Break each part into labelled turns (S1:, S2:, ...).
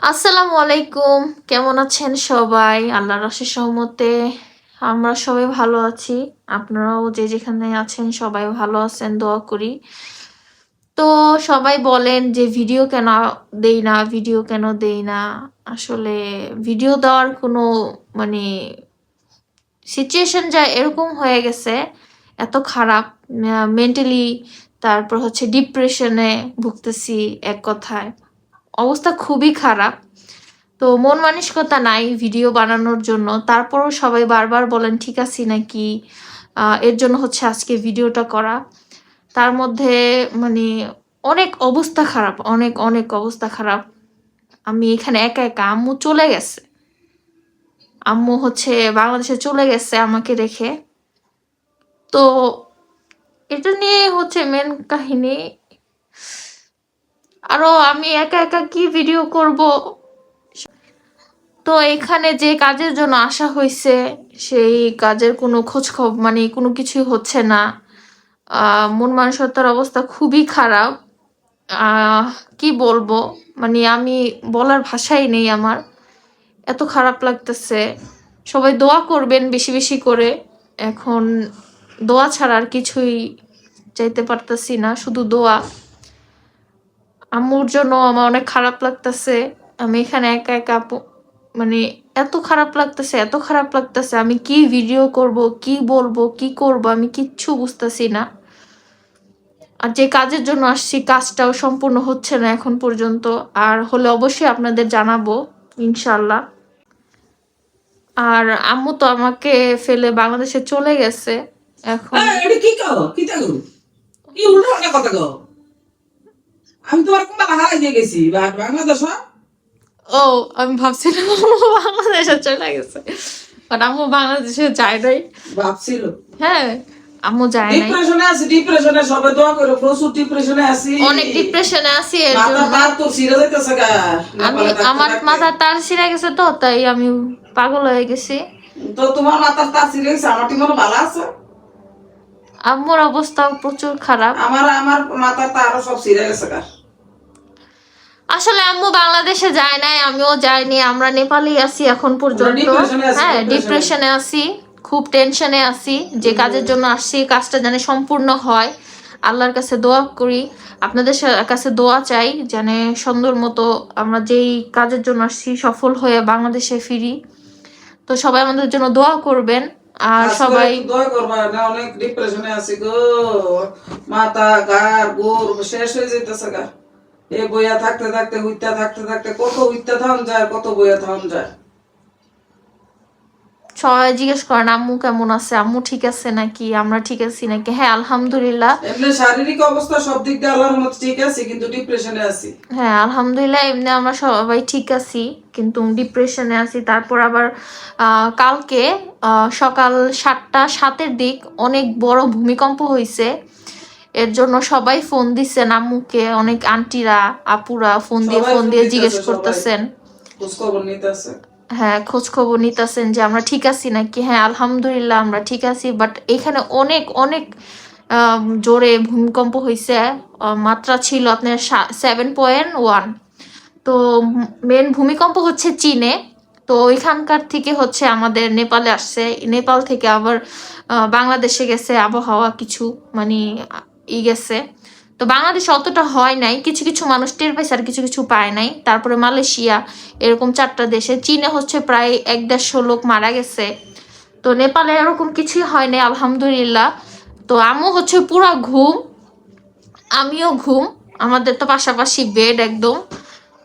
S1: আসসালামু আলাইকুম। কেমন আছেন সবাই? আল্লাহর অশেষ রহমতে আমরা সবাই ভালো আছি। আপনারাও যে যেখানে আছেন সবাই ভালো আছেন দোয়া করি। তো সবাই বলেন যে ভিডিও কেন দেই না, ভিডিও কেন দেই না। আসলে ভিডিও দেওয়ার কোনো মানে সিচুয়েশন যা এরকম হয়ে গেছে, এত খারাপ মেন্টালি, তারপর হচ্ছে ডিপ্রেশনে ভুগতেছি। এক কথায় অবস্থা খুবই খারাপ। তো মন মানসিকতা নাই ভিডিও বানানোর জন্য, তারপরও সবাই বারবার বলেন ঠিক আছি নাকি। এর জন্য হচ্ছে আজকে ভিডিওটা করা। তার মধ্যে মানে অনেক অবস্থা খারাপ, অনেক অনেক অবস্থা খারাপ। আমি এখানে একা একা, আম্মু চলে গেছে, আম্মু হচ্ছে বাংলাদেশে চলে গেছে আমাকে রেখে। তো এটা নিয়ে হচ্ছে মেন কাহিনী। আরো আমি একা একা কি ভিডিও করব। তো এখানে যে কাজের জন্য আসা হয়েছে সেই কাজের কোনো খোঁজ খবর মানে কোনো কিছুই হচ্ছে না। মন মানসিকতার অবস্থা খুবই খারাপ। আহ কি বলবো, মানে আমি বলার ভাষাই নেই আমার, এত খারাপ লাগতেছে। সবাই দোয়া করবেন বেশি বেশি করে। এখন দোয়া ছাড়া আর কিছুই চাইতে পারতেছি না, শুধু দোয়া। আম্মুর জন্য আমার অনেক খারাপ লাগতেছে। আমি এখানে একা একা মানে এত খারাপ লাগতেছে, এত খারাপ লাগতেছে। আমি কি ভিডিও করব, কি বলবো, কি করব, আমি কিচ্ছু বুঝতেছি না। আর যে কাজের জন্য আসছি কাজটাও সম্পূর্ণ হচ্ছে না এখন পর্যন্ত। আর হলে অবশ্যই আপনাদের জানাবো ইনশাল্লাহ। আর আম্মু তো আমাকে ফেলে বাংলাদেশে চলে গেছে এখন।
S2: এটা কি কও কি তাগো কি উল্টো পাল্টা কথা কও আমি তোমার কোনটা হারাই দিয়ে গেছি বাংলাদেশ
S1: ও, আমি ভাবছিলাম আম্মু বাংলাদেশে চলে গেছে, বাট আম্মু বাংলাদেশে যায় নাই।
S2: ভাবছিল
S1: হ্যাঁ, আম্মু যায় নাই।
S2: ডিপ্রেশনে আছি, ডিপ্রেশনে সবাই দোয়া করো, প্রচুর ডিপ্রেশনে আছি,
S1: অনেক ডিপ্রেশনে আছি এর
S2: মাথা
S1: জন্য।
S2: তার তো ছিঁড়ে যাইতেছে গা
S1: আমি
S2: নেপালে থাকতে
S1: আমার
S2: থাকতে।
S1: মাথা তার ছিঁড়ে গেছে, তো তাই আমি পাগল হয়ে গেছি।
S2: তো তোমার মাথার তার ছিঁড়ে গেছে, আমার কি মনে ভালো আছে?
S1: আম্মুর অবস্থা প্রচুর খারাপ।
S2: আমার আমার মাথার তারও সব ছিঁড়ে গেছে গা।
S1: আসলে আম্মু বাংলাদেশে যায় নাই, আমিও যাইনি, আমরা নেপালেই আছি এখন পর্যন্ত।
S2: ডিপ্রেশনে আছি,
S1: হ্যাঁ,
S2: ডিপ্রেশনে।
S1: ডিপ্রেশনে আছি, খুব টেনশনে আছি। যে কাজের জন্য আসছি কাজটা যেন সম্পূর্ণ হয়। আল্লাহর কাছে দোয়া করি, আপনাদের কাছে দোয়া চাই যেন সুন্দর মতো আমরা যেই কাজের জন্য আসছি সফল হয়ে বাংলাদেশে ফিরি। তো সবাই আমাদের জন্য দোয়া করবেন। আর
S2: আজ করে
S1: সবাই
S2: একটু দয়া করবা না, অনেক ডিপ্রেশনে আছি গো, মাথা গার গোর শেষ হয়ে যাইতেছে গা। এ বইয়া থাকতে থাকতে হুইতা থাকতে থাকতে কত হুইতা থাম যায়, কত বইয়া থাম যায়।
S1: সবাই জিজ্ঞেস করেন আম্মু কেমন আছে, আম্মু ঠিক আছে নাকি, আমরা ঠিক আছি নাকি। হ্যাঁ, আলহামদুলিল্লাহ।
S2: এমনি শারীরিক অবস্থা সব দিক দিয়ে আল্লাহর মত ঠিক আছে, কিন্তু ডিপ্রেশনে আছি।
S1: হ্যাঁ, আলহামদুলিল্লাহ, এমনি আমরা সবাই ঠিক আছি, কিন্তু ডিপ্রেশনে আছি। তারপর আবার কালকে সকাল 7:07 দিক অনেক বড় ভূমিকম্প হয়েছে। এর জন্য সবাই ফোন দিচ্ছেন আম্মুকে, অনেক আন্টিরা আপুরা ফোন
S2: সবাই ফোন
S1: দিয়ে জিজ্ঞেস
S2: দিতেছে, সবাই
S1: করতেছেন।
S2: খোঁজ খবর নিতেছে।
S1: হ্যাঁ, খোঁজ খবর নিতেছেন যে আমরা ঠিক আছি নাকি। হ্যাঁ, আলহামদুলিল্লাহ আমরা ঠিক আছি। বাট এখানে অনেক অনেক জোরে ভূমিকম্প হয়েছে। মাত্রা ছিল আপনার 7.1। তো মেন ভূমিকম্প হচ্ছে চীনে। তো ওইখানকার থেকে হচ্ছে আমাদের নেপালে আসছে, নেপাল থেকে আবার বাংলাদেশে গেছে। আবহাওয়া কিছু মানে গেছে। তো বাংলাদেশে অতটা হয় নাই, কিছু কিছু মানুষ টের পাইছে আর কিছু কিছু পায় নাই। তারপরে মালয়েশিয়া, এরকম 4টা দেশে। চীনে হচ্ছে প্রায় 1-150 লোক মারা গেছে। তো নেপালে এরকম কিছুই হয় নাই আলহামদুলিল্লাহ। তো আমিও হচ্ছে পুরা ঘুম, আমিও ঘুম, আমাদের তো পাশাপাশি বেড একদম।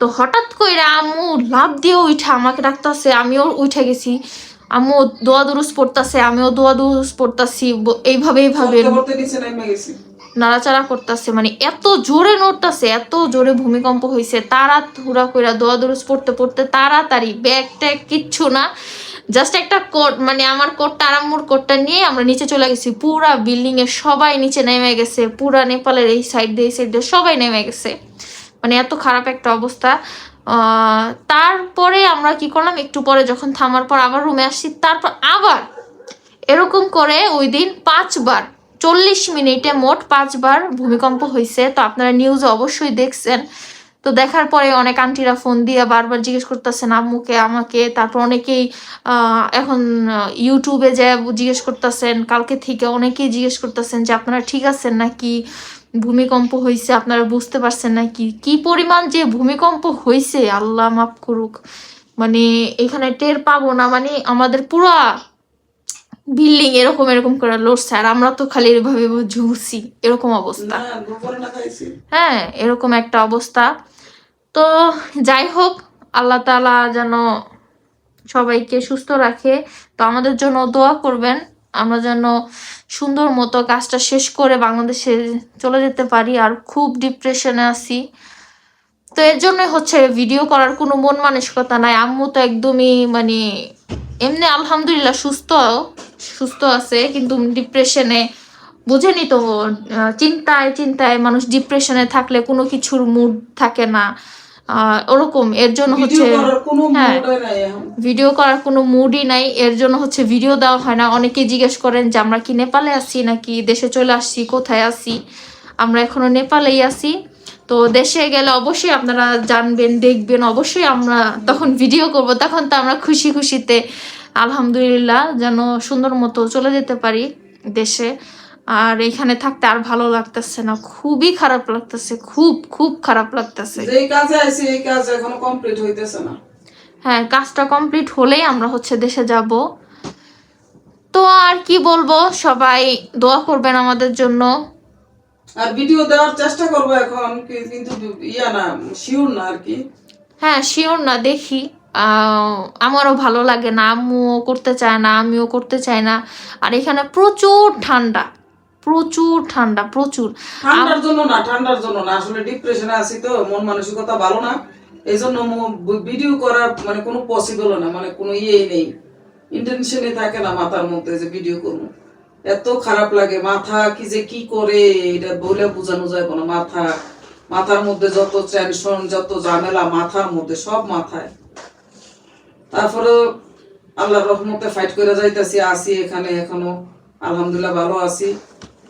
S1: তো হঠাৎ করে আম্মু লাফ দিয়ে উঠে আমাকে ডাকতেছে, আমিও উঠে গেছি। আম্মু দোয়া দুরুস পড়তেছে, আমিও দোয়া দুরুস পড়তেছি। এইভাবে এইভাবে
S2: পড়তে পড়তে নিচে নেমে গেছি।
S1: নাড়াচাড়া করতেছে, মানে এত জোরে নড়তেছে, এত জোরে ভূমিকম্প হয়েছে। তাড়াহুড়া করে দোয়া দুরুস পড়তে পড়তে তাড়াতাড়ি ব্যাগ ট্যাগ কিচ্ছু না, জাস্ট একটা কোট, মানে আমার কোটটা আর আম্মুর কোটটা নিয়ে আমরা নিচে চলে গেছি। পুরা বিল্ডিং এর সবাই নিচে নেমে গেছে, পুরা নেপালের এই সাইড দিয়ে এই সাইড দিয়ে সবাই নেমে গেছে। মানে এত খারাপ একটা অবস্থা। তারপরে আমরা কি করলাম, একটু পরে যখন থামার পর আবার রুমে আসছি, তারপর আবার এরকম করে ওই দিন 5বার 40 মিনিটে মোট 5বার ভূমিকম্প হয়েছে। তো আপনারা নিউজে অবশ্যই দেখছেন তো দেখার পরে অনেক আন্টিরা ফোন দিয়ে বারবার জিজ্ঞেস করতেছেন আম্মুকে আমাকে, তারপর অনেকেই এখন ইউটিউবে যে জিজ্ঞেস করতেছেন, কালকে থেকে অনেকেই জিজ্ঞেস করতেছেন যে আপনারা ঠিক আছেন নাকি, ভূমিকম্প হয়েছে আপনারা বুঝতে পারছেন নাকি। কি পরিমাণ যে ভূমিকম্প হয়েছে আল্লাহ মাফ করুক, মানে এখানে টের পাবো না, মানে আমাদের পুরা বিল্ডিং এরকম এরকম করে লড়ছে আর আমরা তো খালি এভাবে ঝুলছি, এরকম অবস্থা।
S2: না দুপুরে না খাইছি।
S1: হ্যাঁ এরকম একটা অবস্থা। তো যাই হোক, আল্লাহ তাআলা যেন সবাইকে সুস্থ রাখে। তো আমাদের জন্য দোয়া করবেন, আমরা যেন সুন্দর মতো কাজটা শেষ করে বাংলাদেশে চলে যেতে পারি। আর খুব ডিপ্রেশনে আছি, তো এর জন্য হচ্ছে ভিডিও করার কোনো মন মানসিকতা নাই। আম্মু তো একদমই মানে এমনি আলহামদুলিল্লাহ সুস্থ সুস্থ আছে, কিন্তু ডিপ্রেশনে বুঝেনি তো, চিন্তায় চিন্তায় মানুষ ডিপ্রেশনে থাকলে কোনো কিছুর মুড থাকে না, ওরকম। এর জন্য
S2: ভিডিও
S1: হচ্ছে
S2: করার কোনো
S1: হ্যাঁ
S2: মুডই নাই এখন।
S1: ভিডিও করার কোনো মুডই নাই, এর জন্য হচ্ছে ভিডিও দেওয়া হয় না। অনেকেই জিজ্ঞেস করেন যে আমরা কি নেপালে আছি নাকি দেশে চলে আসছি, কোথায় আছি। আমরা এখনো নেপালেই আছি। তো দেশে গেলে অবশ্যই আপনারা জানবেন, দেখবেন, অবশ্যই আমরা তখন ভিডিও করব। তখন তো আমরা খুশি খুশিতে আলহামদুলিল্লাহ যেন সুন্দর মতো চলে যেতে পারি দেশে। আর এখানে থাকতে আর ভালো লাগতেছে না, খুবই খারাপ লাগতেছে, খুব খুব খারাপ লাগতেছে।
S2: যেই কাজে আইছি এই কাজ এখনো কমপ্লিট হইতেছে না।
S1: হ্যাঁ কাজটা কমপ্লিট হলেই আমরা হচ্ছে দেশে যাব। তো আর কি বলবো, সবাই দোয়া করবেন আমাদের জন্য।
S2: আর ভিডিও দেওয়ার চেষ্টা করবো এখন, কিন্তু ইয়া না, শিওর না আর কি।
S1: হ্যাঁ শিওর না, দেখি। আমারও ভালো লাগে না, আম্মুও করতে চায় না, আমিও করতে চাই না। আর এখানে প্রচুর ঠান্ডা, প্রচুর ঠান্ডা, প্রচুর।
S2: ঠান্ডার জন্য না, ঠান্ডার জন্য না, আসলে ডিপ্রেশনে আছি তো, মন মানসিকতা ভালো না। এই জন্য ভিডিও করা মানে কোনো পসিবল না, মানে কোনো ইয়েই নেই, ইন্টেনশনই থাকে না মাথার মধ্যে যে ভিডিও করবো। এত খারাপ লাগে, মাথা কি যে কি করে এটা বলে বোঝানো যায় না। মাথার মধ্যে যত টেনশন, যত ঝামেলা মাথার মধ্যে, সব মাথায়। তারপরে আল্লাহর রহমতে ফাইট করে যাইতেছি, আসি এখানে এখনো আলহামদুলিল্লাহ ভালো আছি।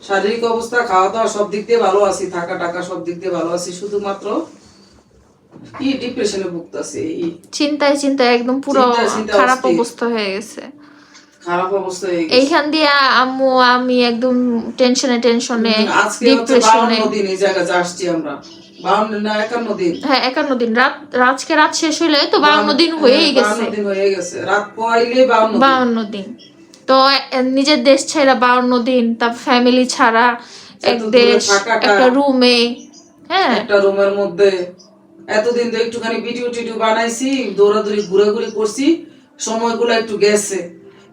S2: শারীরিক অবস্থা, খাওয়া দাওয়া সব দিক দিয়ে ভালো আছি, থাকা টাকা সব দিক দিয়ে ভালো আছি, শুধুমাত্র কি ডিপ্রেশনে ভুগতেছি।
S1: চিন্তায় চিন্তায় একদম পুরো
S2: চিন্তায়
S1: খারাপ
S2: অস্থির।
S1: অবস্থা হয়ে গেছে।
S2: খারাপ অবস্থা হয়ে গেছে।
S1: এইখান দিয়ে আম্মু আমি একদম টেনশনে টেনশনে
S2: আজকে হচ্ছে
S1: ডিপ্রেশনে।
S2: 52 দিন এই জায়গায় আসছি আমরা, 52 না 51 দিন।
S1: হ্যাঁ 51 দিন, আজকে রাত শেষ হইলে তো 52 দিন হয়েই গেছে।
S2: 52 দিন হয়ে গেছে, রাত পয়লে 52 দিন।
S1: 52 দিন। তো নিজের দেশ ছাড়া 52 দিন, তার ফ্যামিলি ছাড়া এক
S2: এত দূরে
S1: দেশ,
S2: থাকাটা,
S1: একটা রুমে। হ্যাঁ
S2: একটা রুমের মধ্যে এতদিন তো একটুখানি ভিডিও টিডিও বানাইছি, দৌড়াদৌড়ি ঘুরাঘুরি করছি, সময়গুলো একটু গেছে।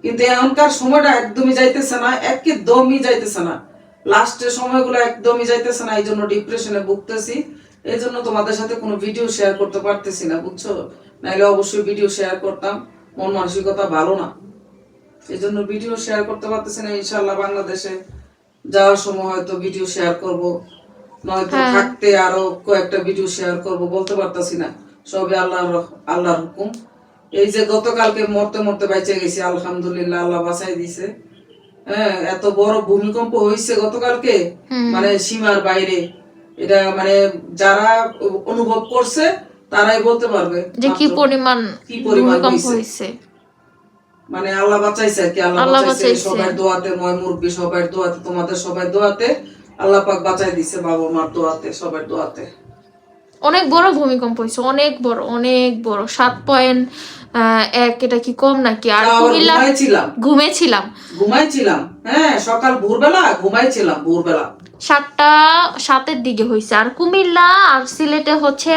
S2: কিন্তু এখনকার সময়টা একদমই যাইতেছে না, একদমই যাইতেছে না। লাস্টের সময়গুলো একদমই যাইতেছে না, এই জন্য ডিপ্রেশনে ভুগতেছি। এই জন্য তোমাদের সাথে কোনো ভিডিও শেয়ার করতে পারতেছি না, বুঝছো? নাইলে অবশ্যই ভিডিও শেয়ার করতাম, মন মানসিকতা ভালো না, এই জন্য ভিডিও শেয়ার করতে পারতেছি না। ইনশাল্লাহ বাংলাদেশে যাওয়ার সময় হয়তো ভিডিও শেয়ার করব, নয়তো থাকতে আরো কয়েকটা ভিডিও শেয়ার করব, বলতে পারতাছি না। সবে আল্লাহর হুকুম। এই যে গতকালকে মরতে মরতে বেঁচে গেছি, আলহামদুলিল্লাহ, আল্লাহ বাঁচাই দিছে। হ্যাঁ এত বড় ভূমিকম্প হয়েছে গতকালকে, মানে সীমার বাইরে। এটা মানে যারা অনুভব করছে তারাই বলতে পারবে
S1: যে কি পরিমাণ ভূমিকম্প
S2: হয়েছে।
S1: হয়েছে।
S2: মানে আল্লাহ বাঁচাইছে আর কি, আল্লাহ বাঁচাইছে সবার দোয়াতে, ময় মুরব্বী সবার দোয়াতে, তোমাদের সবার দোয়াতে আল্লাহ পাক বাঁচাই দিছে, বাবা মার দোয়াতে, সবার দোয়াতে।
S1: অনেক বড় ভূমিকম্প হয়েছে, অনেক বড়, অনেক বড়। 7.1, এটা কি কম নাকি? আর কুমিল্লা
S2: ঘুমাইছিলাম। হ্যাঁ সকাল ভোরবেলা ঘুমাইছিলাম, ভোরবেলা
S1: 7:07 দিকে হয়েছে। আর কুমিল্লা আর সিলেটে হচ্ছে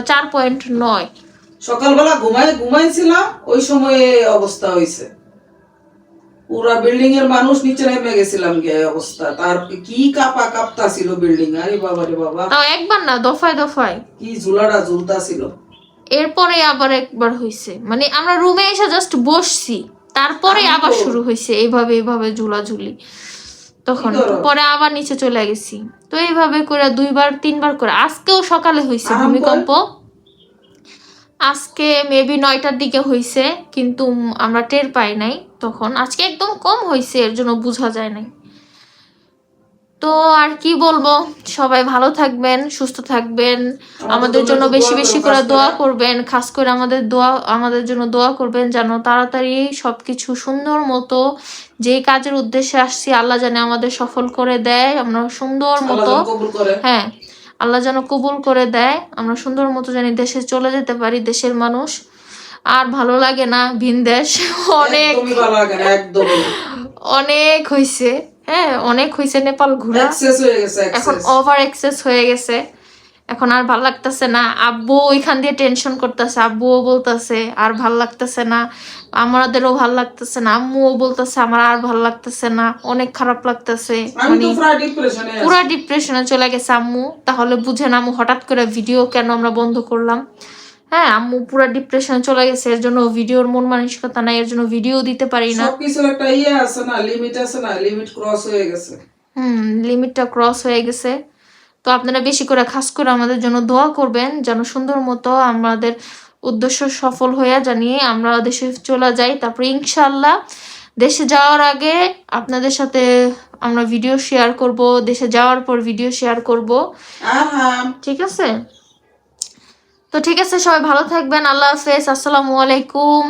S1: 4.9।
S2: সকালবেলা ঘুমাইছিলাম, ওই সময় অবস্থা হয়েছে। পুরা বিল্ডিং এর মানুষ নিচে নেমে গেছিলাম গিয়ে, অবস্থা তার কি কাঁপতা ছিল বিল্ডিং। আরে বাবা রে বাবা,
S1: তাও একবার না, দফায় দফায়
S2: কি ঝুলাটা ঝুলতা ছিল।
S1: এরপরে আবার একবার হয়েছে, মানে আমরা রুমে এসে জাস্ট বসছি, তারপরে আবার শুরু হয়েছে এইভাবে এইভাবে ঝুলাঝুলি। তখন পরে আবার নিচে চলে গেছি। তো এইভাবে করে 2বার 3বার করে। আজকেও সকালে হয়েছে ভূমিকম্প, আজকে মেবি 9টার দিকে হয়েছে, কিন্তু আমরা টের পাই নাই তখন। আজকে একদম কম হয়েছে, এর জন্য বোঝা যায় নাই। তো এই তো, পরে আবার নিচে চলে গেছি। তো এইভাবে করে 2বার 3বার করে। আজকেও সকালে হয়েছে ভূমিকম্প, আজকে মেবি 9টার দিকে হয়েছে, কিন্তু আমরা টের পাই নাই, তখন। আজকে একদম কম হয়েছে, এর জন্য বোঝা যায় নাই। তো আর কি বলবো, সবাই ভালো থাকবেন, সুস্থ থাকবেন, আমাদের জন্য
S2: একটু
S1: বেশি
S2: দোয়া
S1: বেশি
S2: করো,
S1: করে
S2: খাস
S1: দোয়া করবেন, খাস করে আমাদের জন্য দোয়া করবেন যেন তাড়াতাড়ি সবকিছু সুন্দর মতো, যেই কাজের উদ্দেশ্যে আসছি আল্লাহ জানে আমাদের সফল করে দেয়, আমরা সুন্দর
S2: আল্লাহ
S1: মতো,
S2: যেন কবুল করে।
S1: হ্যাঁ আল্লাহ যেন কবুল করে দেয়, আমরা সুন্দর মতো জানি দেশে চলে যেতে পারি। দেশের মানুষ আর ভালো লাগে না, ভিন দেশ অনেক
S2: একদমই ভালো লাগে না, একদমই না।
S1: অনেক হইছে, হ্যাঁ অনেক হইছে নেপাল ঘোরা,
S2: এক্সেস হয়ে গেছে,
S1: এখন
S2: এক্সেস।
S1: ওভার এক্সেস হয়ে গেছে, এখন আর ভাল লাগতেছে না। আব্বু ওইখান দিয়ে টেনশন করতেছে, আব্বুও বলতেছে আর ভাল লাগতেছে না, আমাদেরও ভাল লাগতেছে না, আম্মুও বলতেছে আমার আর ভাল লাগতেছে না, অনেক খারাপ লাগতেছে,
S2: আমি
S1: মানে
S2: তো প্রায় ডিপ্রেশনে
S1: পুরা
S2: আছি।
S1: ডিপ্রেশনে চলে গেছে আম্মু। তাহলে বুঝেন আম্মু হঠাৎ করে ভিডিও কেন আমরা বন্ধ করলাম। হ্যাঁ আম্মু পুরা ডিপ্রেশনে চলে গেছে, এর জন্য ভিডিওর মন মানসিকতা নাই, এর জন্য ভিডিও দিতে পারি না।
S2: সবকিছুর একটা আছে না, লিমিট আছে না, লিমিট ক্রস হয়ে গেছে।
S1: লিমিটটা ক্রস হয়ে গেছে। তো আপনারা বেশি করে খাস করে আমাদের জন্য দোয়া করবেন যেন সুন্দর মতো আমাদের উদ্দেশ্য সফল হয়ে জানিয়ে আমরা দেশে চলে যাই। তারপরে ইনশাল্লাহ দেশে যাওয়ার আগে আপনাদের সাথে আমরা ভিডিও শেয়ার করব, দেশে যাওয়ার পর ভিডিও শেয়ার করব,
S2: আহা।
S1: ঠিক আছে? তো ঠিক আছে, সবাই ভালো থাকবেন, আল্লাহ হাফেজ, আসসালামু আলাইকুম।